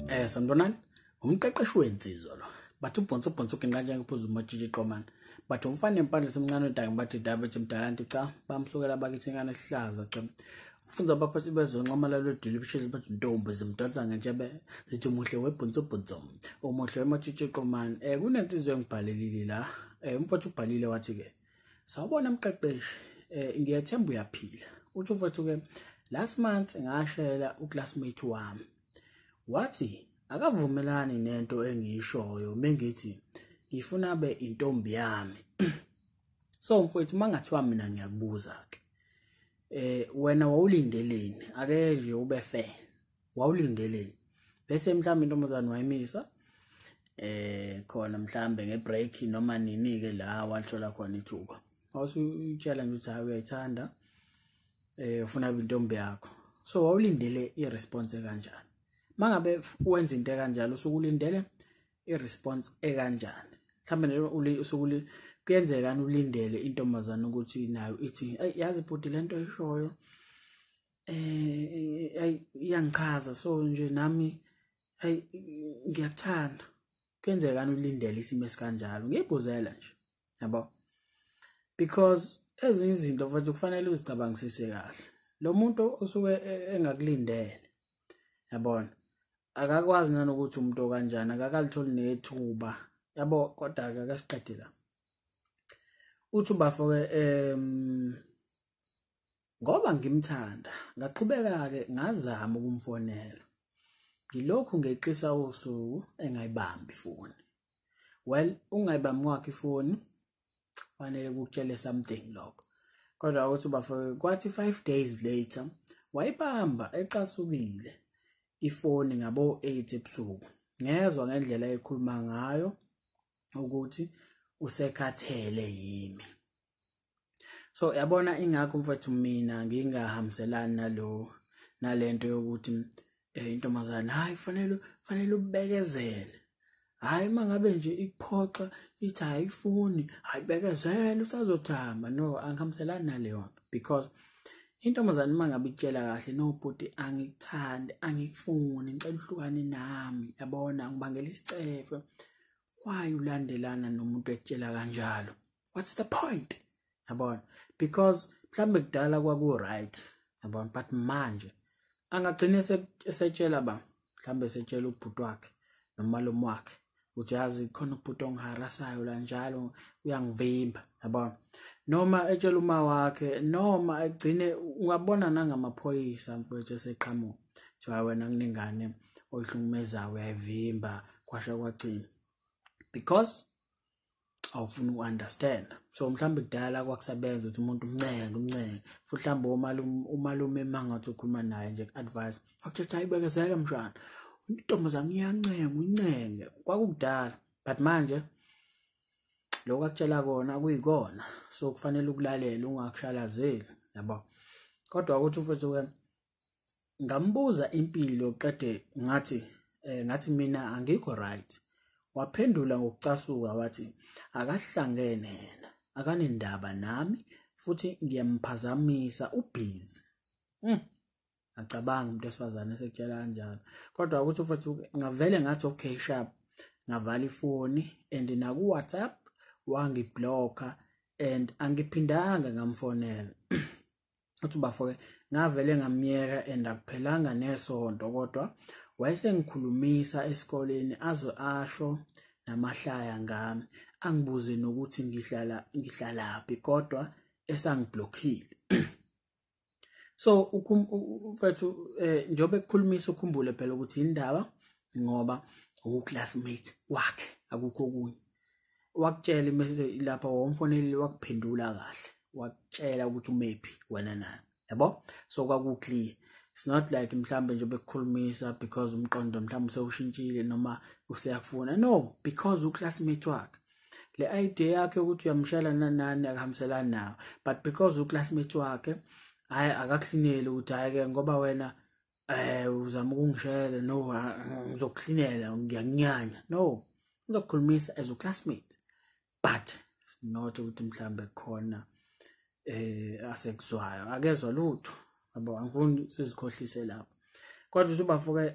Sanibonani, uMqeqeshi wezinsizwa lo. Bathi ubhonso kinqanje ngiphuza umatshitshi qomana. Bathi umfana empande semncane udange bathi daba ethi mdala nti cha, bamsukela bakithi ngane esihlaza cha. Ufunza abaphathi bezonqamala lodili bishezi bathi intombi zimdonsa ngetshebe zithi umuhle webhonso. Umuhle wematshitshi qomana. Kunensizwe engibhalelile la. Umfowethu ubhalile wathi ke, sawubona Mqeqeshi, ngiyathemba uyaphila. Uthi umfowethu ke, last month ngashela uclassmate wami. Wathi akavumelani nento engiyishoyo mengithi ngifuna abe intombi yami. So mfowethu mangathiwa mina ngiyakubuza ke. Wena wawulindeleni? Ake nje ube fair. Wawulindeleni? Bese mhlawumbe intombazane wayimisa khona mhlawumbe ngebreak noma nini ke la wathola khona ithuba. Awusutshela nje ukuthi hayi uyayithanda ufuna abe intombi yakho. So wawulindele iresponse kanjani? Mangabe wenza into kanjalo usukulindele iresponse ekanjani? Mhlambe usukuli kuyenzeka ulindele intombazana ukuthi nayo ithi yazi bhuti lento eshoyo iyangichaza so nje nami ngiyakuthanda. Kuyenzeka ulindele isimo esikanjalo. Ngiyibuzela nje. Yabo? Because ezinye izinto futhi kufanele uzicabangisise kahle. Lo muntu osuke engakulindele. Yabona? Akakwazi nanokuthi umuntu kanjani, akakalitholi nethuba. Yabo kodwa akasiqede la. Uthi bafike ngoba ngimthanda, ngaqhubeka ke ngazama ukumfonela. Ngilokhu ngeqisa usuku engayibambi ifoni. Well, ungayibambi kwakhe ifoni fanele ukutshele something lokho. Kodwa uthi bafike kwathi 5 days later wayibamba eqasukile ifoni ngabo 8 ebusuku. Ngezwe ngendlela ekhuluma ngayo ukuthi usekhathele yimi. So yabona ingakho mfowethu mina ngingahamselana nalento yokuthi intombazana hayi fanele ubekezele. Hayi mangabe nje ikuphoxa ithi ayifuni, ayibekezele usazothamba. No, angihamselani naleyo because intombazana mangabe itshela kahle no bhuti angikuthandi, angikufuni, ngicela uhlukane nami. Yabona ngibangela isicefe. Why ulandelana nomuntu etshela kanjalo? What's the point? Yabona? Because mhlambe kudala kwaku right. Yabona? But manje angagcina esetshela mhlambe esetshela ubhuti wakhe nomalume wakhe ukuthi yazi khona ubhuti ongiharasayo la njalo uyangivimba. Yabona? Noma etshela uma wakhe noma egcine ungabona nangamaphoyisa mfowethu eseqhamuka. Thiwa wena kunengane oyihlukumezayo uyayivimba kwasha kwacina. Because awufuna uunderstand. So mhlambe kudala kwakusebenza ukuthi umuntu umncenge futhi mhlambe umalume mangathi ukhuluma naye nje advice awuthatha ayibekezele mshana intombazana uyincenge kwakudala. But manje lokho akutshela kona kuyikona. So kufanele ukulalela ungakushalazeli. Yabo? Kodwa ukuthi mfowethu ke ngambuza impilo qede ngathi mina angikho right. Waphendula ngokucasuka wathi akahlangene yena, akanendaba nami futhi ngiyamphazamisa ubhizi. Acabanga umuntu esifazane esekutshela kanjalo. Kodwa ukuthi mfowethu ngavele ngathi okay sharp, ngavala ifoni and naku WhatsApp wangiblocka and angiphindanga ngamfonela. Uthi bafike ngavele ngamyeka and akuphelanga nesonto kodwa wayesengikhulumisa esikoleni azo asho namahlaya ngami angibuze nokuthi ngihlalaphi kodwa esangiblockile. So mfethu njobe kukhulumisa ukhumbule phela ukuthi indaba ngoba uclassmate wakhe akukho kunye. Wakutshela imessage lapha womfonelile wakuphendula kahle. Wakutshela ukuthi umephi wena naye. Yabo? So kwaku clear. It's not like mhlambe nje bekukhulumisa because umqondo mhlambe sewushintshile noma useyakufuna. No, because uclassmate wakhe. Le idea yakhe ukuthi uyamshela nani akahamselana nayo. But because uclassmate wakhe hayi akaklinele ukuthi hayi ke ngoba wena uzama ukungishela no ngizokuklinela ngiyakunyanya. No, uzokukhulumisa as a classmate. But not ukuthi mhlambe khona asekuzwayo akezwa lutho. Yabo angifuni sizikhohlise lapho. Kodwa uthi bafuke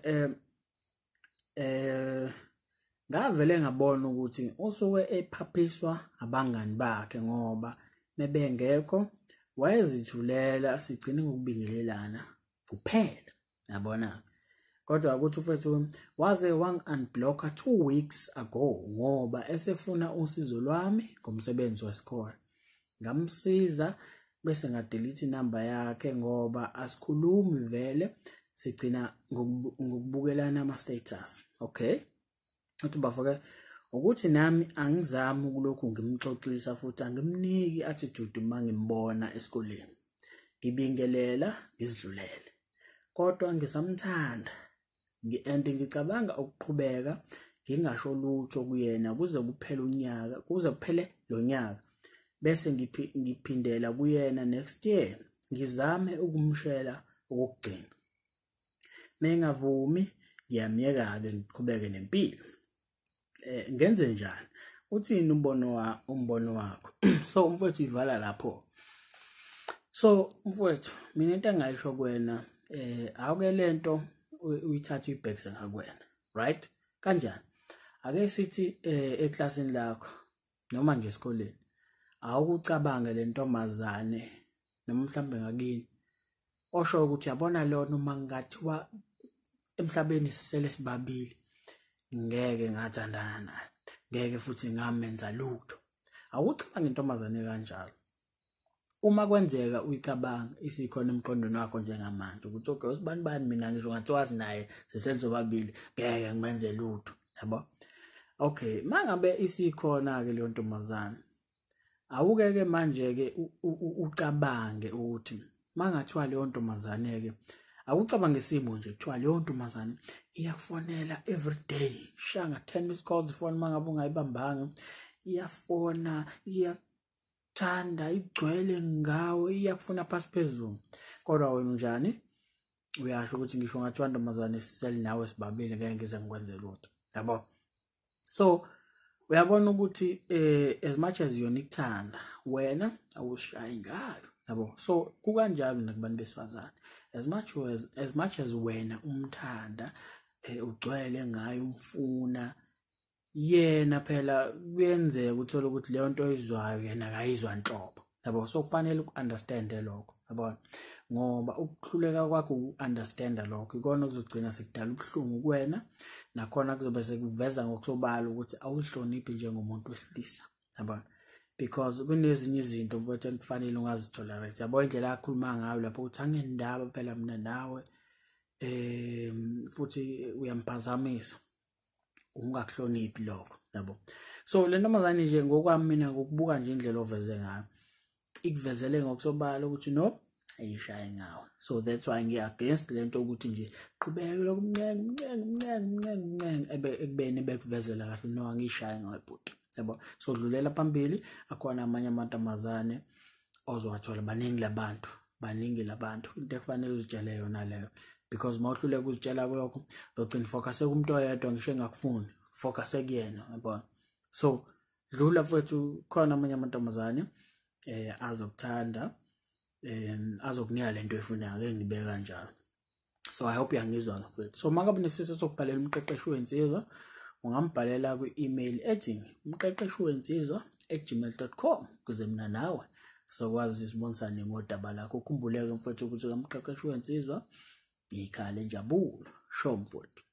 ngavele ngabona ukuthi usuke ephaphiswa abangani bakhe ngoba mebengekho wayezithulela sigcine ngokubingelelana kuphela yabona. Kodwa ukuthi ufethu waze wang-unblocka 2 weeks ago ngoba esefuna usizo lwami ngomsebenzi wesikole. Ngamsiza bese ngadelete inamba yakhe ngoba asikhulumi vele, sigcina ngokubukelana ama-status. Okay, uthi bafake ukuthi nami angizami ukulokhu ngimxoxisa futhi angimniki attitude uma ngimbona esikoleni, ngibingelela ngizidlulele. Kodwa ngisamthanda and ngicabanga ukuqhubeka ngingasho lutho kuyena kuze kuphele lo nyaka bese ngiphindela kuyena next year ngizame ukumshela okugcina. Mengavumi ngiyamyeka-ke ngiqhubeke nempilo. Ngenze njani? Uthini umbono wakho? So mfowethu ivala lapho. So mfowethu mina into engayisho kuwena awuke lento uyithatha uyibhekise ngakwena, right? Kanjani? Ake sithi eklasini lakho noma nje esikoleni awukucabange le ntombazane noma mhlambe ngakini osho ukuthi yabona lona uma ngathiwa emhlabeni sisele sibabili ngeke ngathandana naye, ngeke futhi ngamenza lutho. Awucabange intombazane kanjalo. Uma kwenzeka uyicabanga isikhona emqondweni wakho njengamanje ukuthi okay usibani mina ngisho ngathi wazi naye siselizobabili ngeke ngimenze lutho, yabo. Okay, mangabe isikhona ke leyo ntombazane awuke manje ke ucabange ukuthi mangathiwa leyo ntombazane ke akucabange isimo nje kuthiwa leyo ntombazane iyakufonela every day, shanga 10 missed calls phone mangabe ungayibambanga, iyafona, iyathanda, igcwele ngawe, iyakufuna phasi phezulu. Kodwa wena unjani? Uyasho ukuthi ngisho ngathiwa ntombazane sisele nawe sibabili ngeke ngize ngikwenze lutho, yabo. So uyabona ukuthi as much as yona ikuthanda wena awushayi ngayo, yabo. So kukanjalo nakubantu besifazane, as much as wena umthanda ugcwele ngayo umfuna, yena phela kuyenzeka uthola ukuthi leyo nto oyizwayo yena akayizwa nhlobo, yabo. So kufanele uku-understand lokho, yabo, ngoba ukuhluleka kwakho uku-understanda lokho ikona kuzogcina sekudala ubuhlungu kuwena, nakhona kuzobe sekuveza ngokusobala ukuthi awuhloniphi njengomuntu wesilisa, yabo. Because kunezinye izinto mfowethu ekufanele ungazitolerate, yabo. Indlela akhuluma ngayo lapho uthi angendaba phela mina nawe futhi uyamphazamisa, ungakuhloniphi lokho, yabo. So le ntombazane nje ngokwami mina ngokubuka nje indlela oveze ngayo ikuvezele ngokusobala ukuthi no ayishaye ngawe. So that's why ngi-against lento ukuthi nje qhubeke lokhu mncenge ekubeni bekuvezela kahle no angishaye ngawe bhuti, yabo. So dlulela phambili, akhona amanye amantombazane ozowathola, baningi labantu into ekufanele uzitshele yona leyo, because mawuhluleka ukuzitshela lokho uzogcina focus kumuntu oyedwa ngisho engakufuni, focus kuyena, yabo. So dlula mfowethu, khona amanye amantombazane azokuthanda azokunika lento oyifunayo, ngeke ngibe kanjalo. So I hope uyangizwa mfowethu. So mangabe nesifiso sokubhalela umqeqeshi wensizwa ungambhalela kwi-email ethi umqeqeshiwensizwa@gmail.com ukuze mina nawe sizokwazi isibonisane ngodaba lakho. Ukhumbuleke mfowethu ukuthi umqeqeshi wensizwa ikhaya lenjabulo. Sho mfowethu.